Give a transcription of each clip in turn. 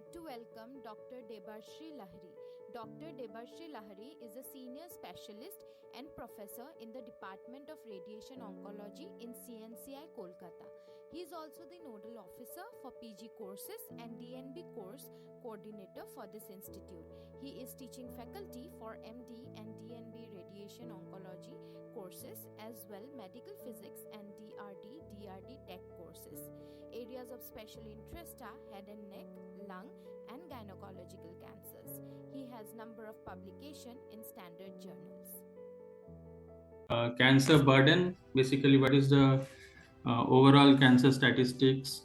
like to welcome Dr. Debashri Lahari. Dr. Debashri Lahari is a senior specialist and professor in the Department of Radiation Oncology in CNCI Kolkata. He is also the nodal officer for PG courses and DNB course coordinator for this institute. He is teaching faculty for MD and DNB radiation oncology courses as well medical physics and DRD tech courses. Areas of special interest are head and neck, lung and gynecological cancers. He has number of publication in standard journals. Cancer burden, basically what is the overall cancer statistics.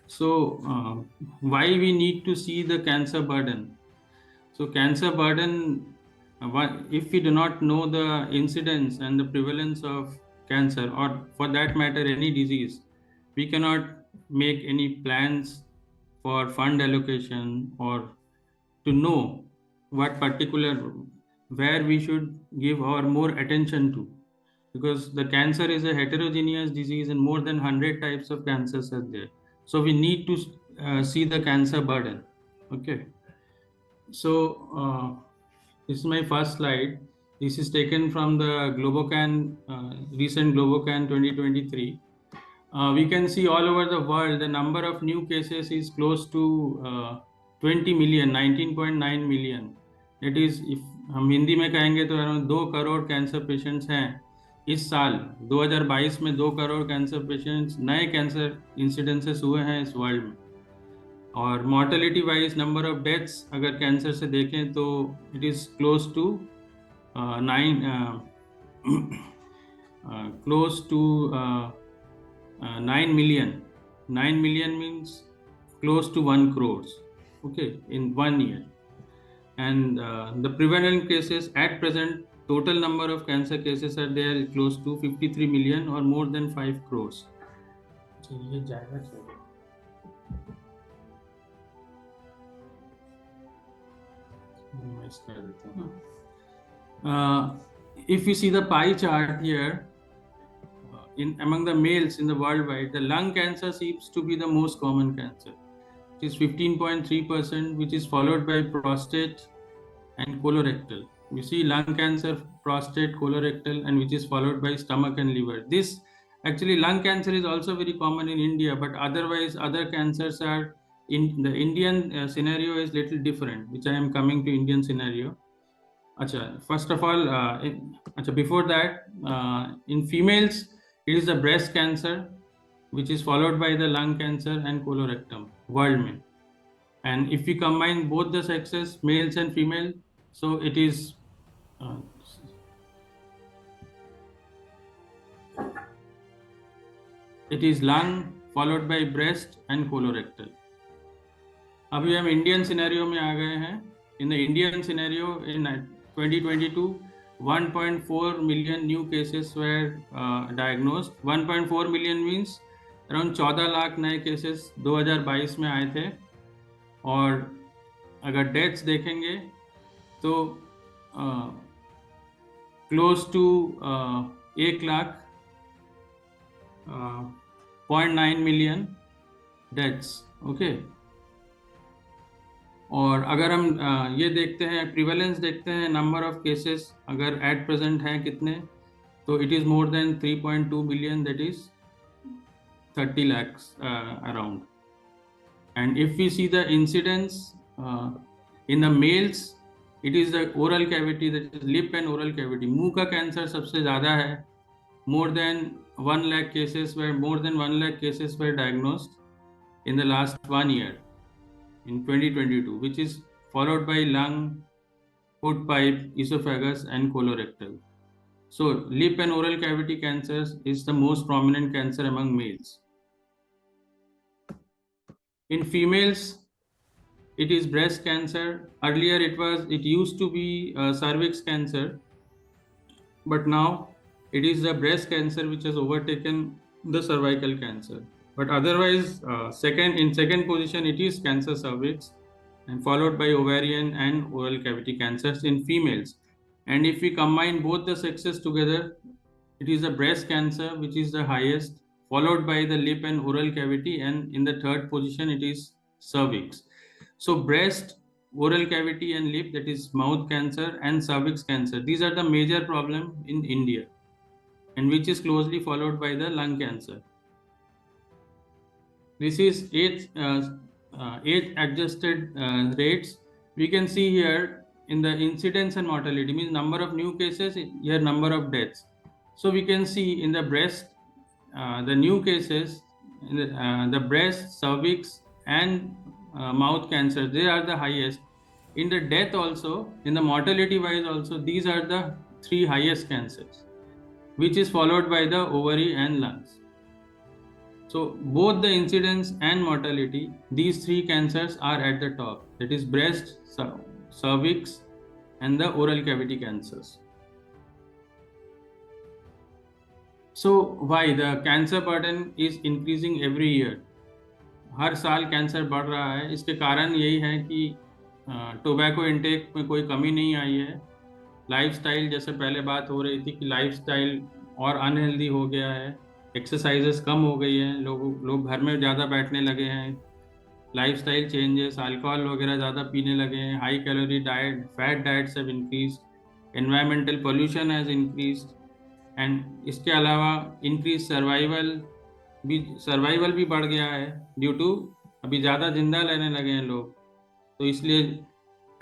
So why we need to see the cancer burden? So cancer burden, if we do not know the incidence and the prevalence of cancer, or for that matter any disease, we cannot make any plans for fund allocation or to know what particular where we should give our more attention to, because the cancer is a heterogeneous disease and more than 100 types of cancers are there. So we need to see the cancer burden. Okay, so this is my first slide. This is taken from the Globocan, recent Globocan 2023. We can see all over the world the number of new cases is close to 20 million, 19.9 million. That is, if हम हिंदी में कहेंगे तो around 2 crore cancer patients हैं इस साल 2022 में 2 crore cancer patients नए cancer incidences हुए हैं इस वर्ल्ड में. और mortality wise number of deaths अगर कैंसर से देखें तो it is close to 9 million. 9 million means close to 1 crores, okay, in 1 year. And the prevalent cases at present, total number of cancer cases are there close to 53 million or more than 5 crores. If you see the pie chart here, among the males in the worldwide, the lung cancer seems to be the most common cancer, which is 15.3%, which is followed by prostate and colorectal. We see lung cancer, prostate, colorectal, and which is followed by stomach and liver. This actually lung cancer is also very common in India, but otherwise other cancers are in the Indian scenario is little different, which I am coming to Indian scenario. Achha, first of all, before that, in females, it is the breast cancer, which is followed by the lung cancer and colorectal, world में. And if we combine both the sexes, males and female, so it is lung followed by breast and colorectal. अभी हम Indian scenario में आ गए हैं. In the Indian scenario in 2022, 1.4 million new cases were diagnosed. 1.4 million means around 14 lakh नए cases 2022 में आए थे. और अगर डेथ्स देखेंगे तो close to 1 lakh 0.9 million deaths. Okay, और अगर हम ये देखते हैं प्रिवेलेंस देखते हैं नंबर ऑफ केसेस अगर एट प्रेजेंट हैं कितने, तो it is more than 3.2 billion, that is 30 lakhs around. And if we see the incidence in the males, it is the oral cavity, that is lip and oral cavity. मुंह का cancer सबसे ज़्यादा है. More than 1 lakh cases were diagnosed in the last 1 year. In 2022, which is followed by lung, food pipe, esophagus and colorectal. So lip and oral cavity cancers is the most prominent cancer among males. In females, it is breast cancer. Earlier it used to be cervix cancer, but now it is the breast cancer which has overtaken the cervical cancer. But otherwise, second position, it is cancer cervix, and followed by ovarian and oral cavity cancers in females. And if we combine both the sexes together, it is the breast cancer which is the highest, followed by the lip and oral cavity, and in the third position, it is cervix. So breast, oral cavity and lip, that is mouth cancer, and cervix cancer, these are the major problem in India, and which is closely followed by the lung cancer. This is age adjusted rates. We can see here in the incidence and mortality, means number of new cases, here number of deaths. So we can see in the breast, the new cases, the breast, cervix, and mouth cancer, they are the highest. In the death also, in the mortality wise also, these are the three highest cancers, which is followed by the ovary and lungs. So both the incidence and mortality, these three cancers are at the top. That is breast, cervix, and the oral cavity cancers. So why the cancer burden is increasing every year? हर साल cancer बढ़ रहा है. इसके कारण यही है कि tobacco intake में कोई कमी नहीं आई है. लाइफस्टाइल, जैसे पहले बात हो रही थी कि लाइफस्टाइल और अनहेल्दी हो गया है, एक्सरसाइजेस कम हो गई हैं, लोग घर में ज़्यादा बैठने लगे हैं, लाइफस्टाइल चेंजेस, अल्कोहल वगैरह ज़्यादा पीने लगे हैं, high calorie diet, fat diets have increase, environmental pollution has increase, and इसके अलावा इंक्रीज सर्वाइवल भी बढ़ गया है ड्यू टू अभी ज़्यादा जिंदा रहने लगे हैं लोग. तो इसलिए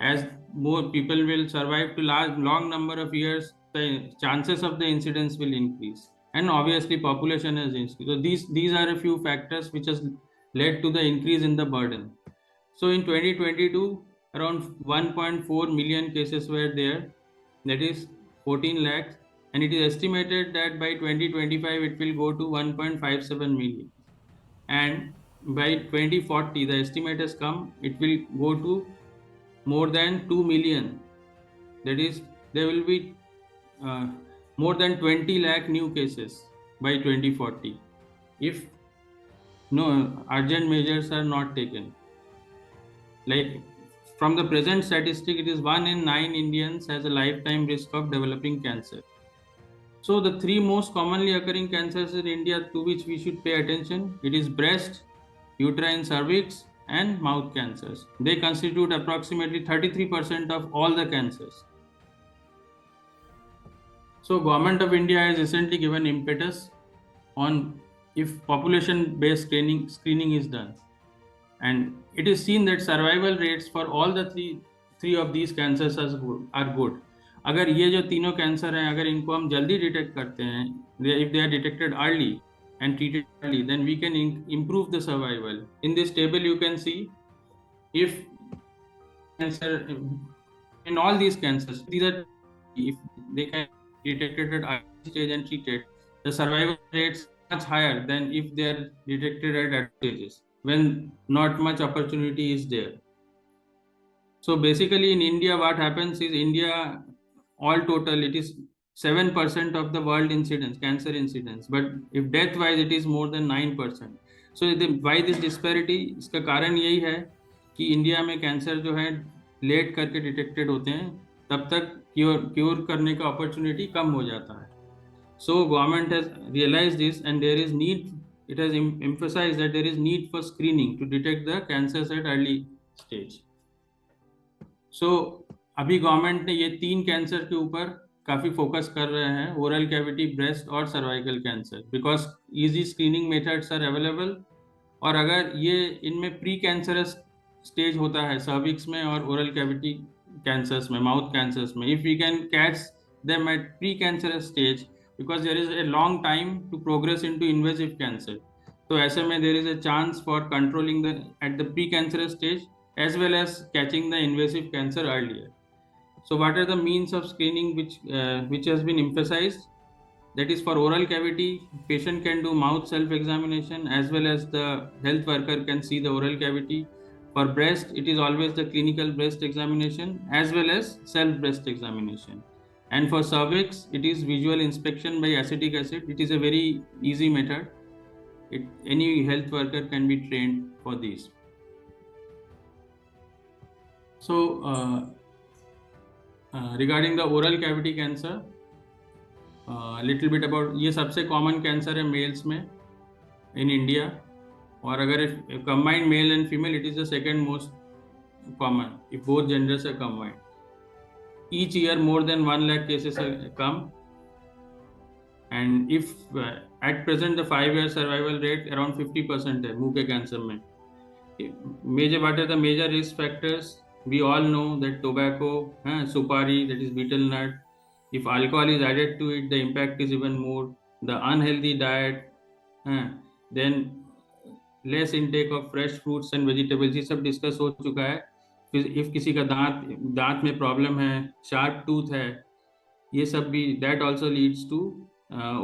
as more people will survive to long number of years, the chances of the incidence will increase, and obviously population has increased. So these are a few factors which has led to the increase in the burden. So in 2022, around 1.4 million cases were there, that is 14 lakhs, and it is estimated that by 2025 it will go to 1.57 million, and by 2040 the estimate has come, it will go to more than 2 million. That is, there will be more than 20 lakh new cases by 2040 if no urgent measures are not taken. Like from the present statistic, it is 1 in 9 Indians has a lifetime risk of developing cancer. So the three most commonly occurring cancers in India to which we should pay attention, it is breast, uterine cervix, and mouth cancers. They constitute approximately 33% of all the cancers. So Government of India has recently given impetus on if population-based screening is done, and it is seen that survival rates for all the three of these cancers are good. अगर ये जो तीनों cancer हैं, अगर इनको हम जल्दी detect करते हैं, if they are detected early and treated early, then we can improve the survival. In this table you can see if cancer in all these cancers, these are, if they can be detected at early stage and treated, the survival rates much higher than if they are detected at advanced stages when not much opportunity is there. So basically in India what happens is, India all total it is 7% of the world incidence, cancer incidence, but if death wise it is more than 9%. So why this disparity? इसका कारण यही है कि India में cancer जो है late करके detected होते हैं, तब तक क्योर करने का अपॉर्चुनिटी कम हो जाता है. So government has realized this, and there is need, it has emphasized that there is need for screening to detect the cancers at early stage. So अभी गवर्नमेंट ने ये तीन कैंसर के ऊपर काफ़ी फोकस कर रहे हैं, ओरल कैविटी, ब्रेस्ट और cervical cancer, because easy screening methods are available. और अगर ये इनमें प्री कैंसरस स्टेज होता है सर्विक्स में और ओरल कैविटी कैंसर्स में, माउथ कैंसर्स में, if we can catch them at pre cancerous stage, because there is a long time to progress into invasive cancer, तो ऐसे में there is a chance for controlling the at the pre cancerous stage as well as catching the invasive cancer earlier. So what are the means of screening which has been emphasized? That is, for oral cavity, patient can do mouth self-examination, as well as the health worker can see the oral cavity. For breast, it is always the clinical breast examination as well as self-breast examination. And for cervix, it is visual inspection by acetic acid. It is a very easy method. Any health worker can be trained for these. So regarding the oral cavity cancer, little bit about, ये सबसे common cancer है mails में in India, और अगर combined male and female, it is the second most common if both genders are combined. Each year more than 1 lakh cases come, and if at present the 5-year survival rate around 50% है मुंह के cancer में. Major, what are the major risk factors? We all know that tobacco, supari, that is betel nut. If alcohol is added to it, the impact is even more. The unhealthy diet, then less intake of fresh fruits and vegetables, ये सब discuss हो चुका है. If किसी का दांत में problem है, शार्प टूथ है, ये सब भी, that also leads to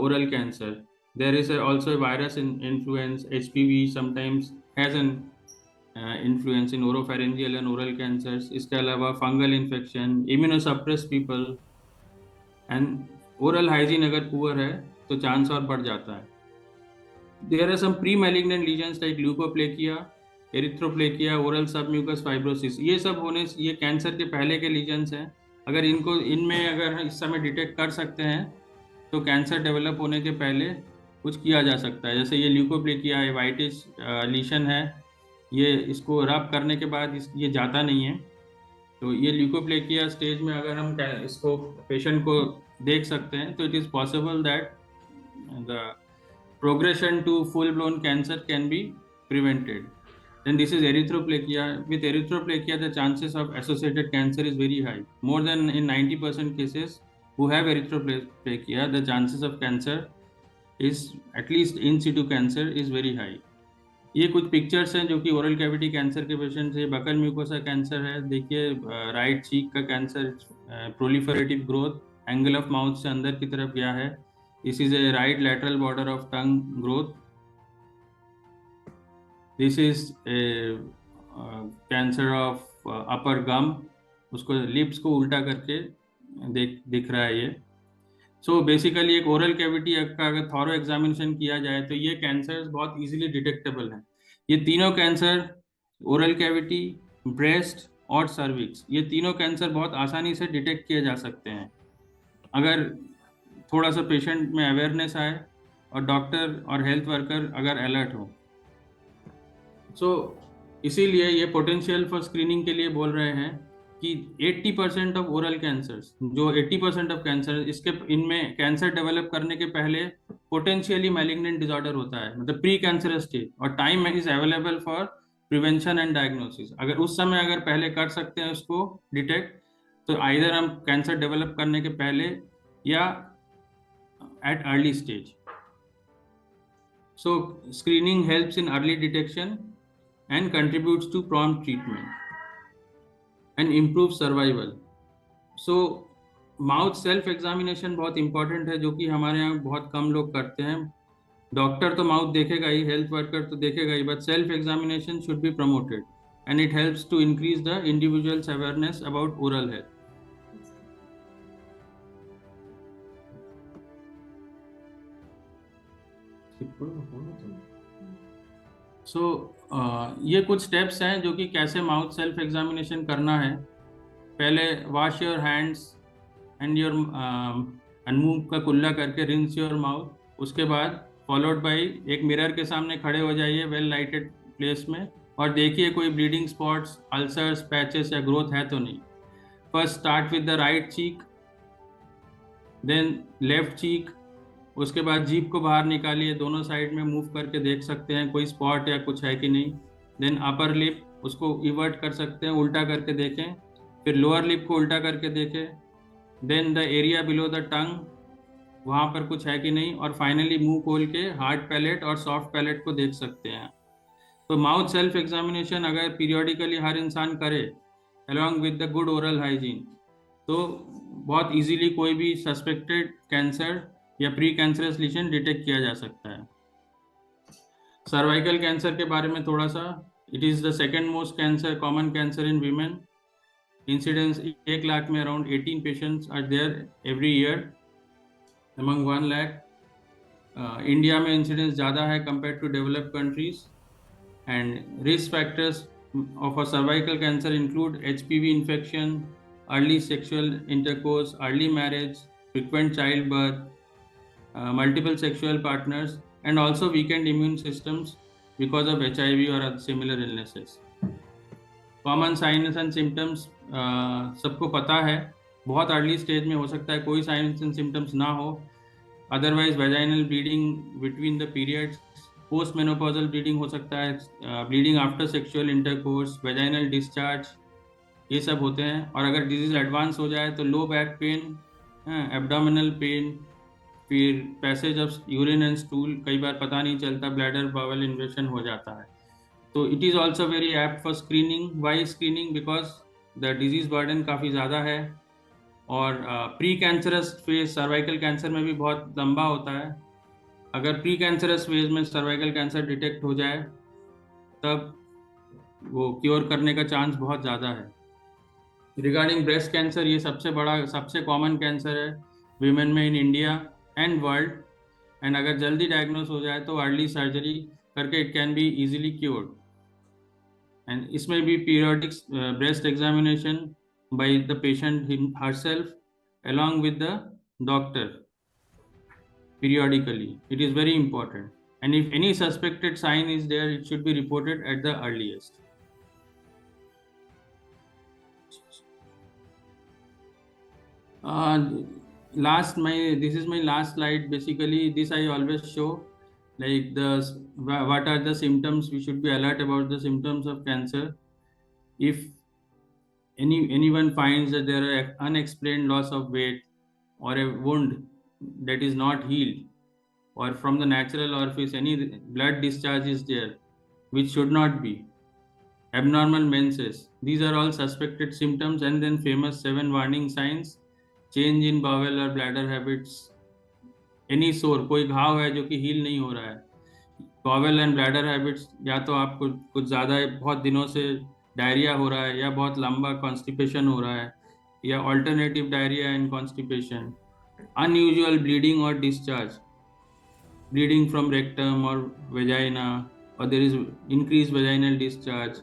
oral cancer. There is also a virus influence. HPV sometimes has an influence in oropharyngeal and oral cancers. इसके अलावा fungal infection, immunosuppressed people, and oral hygiene अगर poor है तो chance और बढ़ जाता है. There are some pre-malignant lesions like leukoplakia, erythroplakia, oral submucous fibrosis. ये सब होने, ये कैंसर के पहले के लीजन्स हैं. अगर इनमें अगर इस समय डिटेक्ट कर सकते हैं तो कैंसर डेवलप होने के पहले कुछ किया जा सकता है. जैसे ये ल्यूकोप्लेकिया है, वाइटिस लीशन है, ये इसको रब करने के बाद ये जाता नहीं है. तो ये ल्यूकोप्लेकिया स्टेज में अगर हम इसको पेशेंट को देख सकते हैं तो it is possible that the progression to full-blown cancer can be prevented. Then this is erythroplakia. With erythroplakia, the chances of associated cancer is very high. More than in 90% cases who have erythroplakia, the chances of cancer is, at least in situ cancer, is very high. ये कुछ pictures हैं जो कि oral cavity cancer के patient है. Buckle mucosa cancer है, देखिए right चीक का cancer, proliferative growth, angle of mouth से अंदर की तरफ गया है. This is a right lateral border of tongue growth. This is a cancer of upper gum. उसको lips को उल्टा करके दिख रहा है ये. So basically एक oral cavity का अगर thorough examination किया जाए तो ये cancers बहुत easily detectable हैं. ये तीनों कैंसर, oral cavity, breast और cervix, ये तीनों कैंसर बहुत आसानी से डिटेक्ट किए जा सकते हैं अगर थोड़ा सा पेशेंट में अवेयरनेस आए और डॉक्टर और हेल्थ वर्कर अगर अलर्ट हो. सो इसीलिए ये पोटेंशियल फॉर स्क्रीनिंग के लिए बोल रहे हैं कि 80% ऑफ ओरल कैंसर्स, जो 80% ऑफ कैंसर, इसके इनमें कैंसर डेवलप करने के पहले पोटेंशियली मैलिग्नेंट डिसऑर्डर होता है, मतलब प्री कैंसरस स्टेज, और time is available for prevention and diagnosis. अगर उस समय अगर पहले कर सकते हैं उसको डिटेक्ट, तो आइदर हम कैंसर डेवलप करने के पहले या at early stage. So screening helps in early detection and contributes to prompt treatment and improves survival. So mouth self examination बहुत इंपॉर्टेंट है, जो कि हमारे यहाँ बहुत कम लोग करते हैं. डॉक्टर तो माउथ देखेगा ही, हेल्थ वर्कर तो देखेगा ही, but self examination should be promoted and it helps to increase the individual's awareness about oral health. ये कुछ स्टेप्स हैं जो कि कैसे माउथ सेल्फ एग्जामिनेशन करना है. पहले wash your hands and your मुंह का कुल्ला करके रिंस योर माउथ. उसके बाद फॉलोड बाय एक मिरर के सामने खड़े हो जाइए वेल लाइटेड प्लेस में और देखिए कोई ब्लीडिंग स्पॉट्स, अल्सर्स, पैचेस या ग्रोथ है तो नहीं. First start with the right cheek, then left cheek. उसके बाद जीभ को बाहर निकालिए, दोनों साइड में मूव करके देख सकते हैं कोई स्पॉट या कुछ है कि नहीं. देन अपर लिप, उसको इवर्ट कर सकते हैं, उल्टा करके देखें. फिर लोअर लिप को उल्टा करके देखें. Then the area below the tongue, वहाँ पर कुछ है कि नहीं. और फाइनली मुंह खोल के हार्ड पैलेट और सॉफ्ट पैलेट को देख सकते हैं. तो माउथ सेल्फ एग्जामिनेशन अगर पीरियोडिकली हर इंसान करे along with the good oral hygiene, तो बहुत इजीली कोई भी सस्पेक्टेड कैंसर या प्री कैंसरस लीजन डिटेक्ट किया जा सकता है. सर्वाइकल कैंसर के बारे में थोड़ा सा, it is the second most cancer, common cancer in women. Incidence 1 lakh में around 18 patients are there every year among 1 lakh. India में इंसिडेंस ज़्यादा है compare to developed countries. And risk factors of a cervical cancer include HPV infection, early sexual intercourse, early marriage, frequent childbirth, multiple sexual partners, and also weakened immune systems because of HIV or other similar illnesses. Common science and symptoms सबको पता है, बहुत early stage में हो सकता है कोई science and symptoms ना हो, otherwise vaginal bleeding between the periods, post menopausal bleeding हो सकता है, bleeding after sexual intercourse, vaginal discharge, ये सब होते हैं। और अगर डिजीज एडवांस हो जाए तो low back pain, abdominal pain, फिर passage of urine and stool, कई बार पता नहीं चलता, ब्लैडर बावल इन्फेक्शन हो जाता है। तो it is also very apt for screening. Why screening? Because the disease burden काफ़ी ज़्यादा है, और pre cancerous phase cervical cancer में भी बहुत लंबा होता है। अगर प्री कैंसरस फेज में सर्वाइकल कैंसर डिटेक्ट हो जाए तब वो क्योर करने का चांस बहुत ज़्यादा है। रिगार्डिंग ब्रेस्ट कैंसर, ये सबसे बड़ा सबसे कॉमन कैंसर है वीमेन में in India and world, and अगर जल्दी डायग्नोस हो जाए तो अर्ली सर्जरी करके it can be easily cured. And इसमें भी periodic breast examination by the patient herself along with the doctor periodically, it is very important, and if any suspected sign is there, it should be reported at the earliest. This is my last slide. Basically this I always show, like what are the symptoms. We should be alert about the symptoms of cancer. If anyone finds that there are unexplained loss of weight, or a wound that is not healed, or from the natural orifice any blood discharge is there which should not be, abnormal menses, these are all suspected symptoms. And then famous 7 warning signs: change in bowel or bladder habits, any sore, कोई घाव है जो कि heal नहीं हो रहा है, bowel and bladder habits, या तो आपको कुछ ज़्यादा बहुत दिनों से डायरिया हो रहा है, या बहुत लंबा कॉन्स्टिपेशन हो रहा है, या alternative diarrhoea and constipation, unusual bleeding or discharge, bleeding from rectum or vagina, or there is increased vaginal discharge,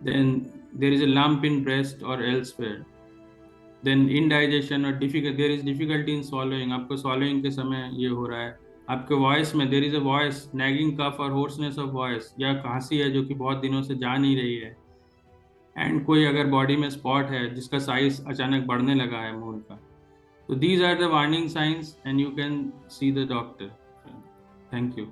then there is a lump in breast or elsewhere, then indigestion or there is difficulty in swallowing, आपको swallowing के समय ये हो रहा है, आपके voice में there is a voice nagging cough or hoarseness of voice, या खांसी है जो कि बहुत दिनों से जा नहीं रही है, एंड कोई अगर बॉडी में स्पॉट है जिसका साइज अचानक बढ़ने लगा है मूल का. So these are the warning signs, and you can see the doctor. Thank you.